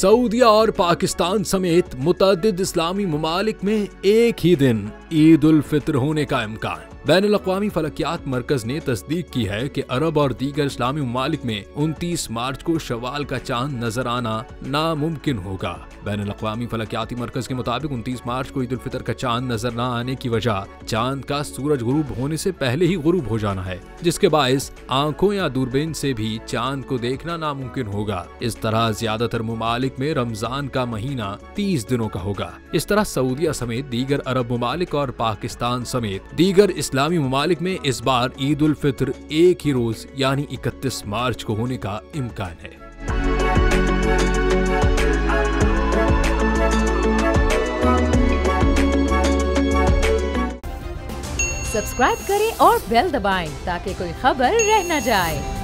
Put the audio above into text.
सऊदीया और पाकिस्तान समेत मुतअद्दिद इस्लामी ममालिक में एक ही दिन ईद उल फित्र होने का इम्कान। बैनुल-अक़वामी फलकियात मरकज ने तस्दीक की है कि अरब और दीगर इस्लामी ममालिक में 29 मार्च को शवाल का चांद नजर आना नामुमकिन होगा। बैनुल-अक़वामी फलकियाती मरकज के मुताबिक 29 मार्च को ईद उल फित्र का चांद नजर न आने की वजह चांद का सूरज गुरूब होने से पहले ही गुरूब हो जाना है, जिसके बायस आंखों या दूरबीन से भी चांद को देखना नामुमकिन होगा। इस तरह ज्यादातर ममालिक में रमजान का महीना 30 दिनों का होगा। इस तरह सऊदीया समेत दीगर अरब ममालिक और पाकिस्तान समेत दीगर इस्लामी ममालिक में इस बार ईद उल फित्र एक ही रोज यानी 31 मार्च को होने का इम्कान है। सब्सक्राइब करें और बेल दबाएं ताकि कोई खबर रह न जाए।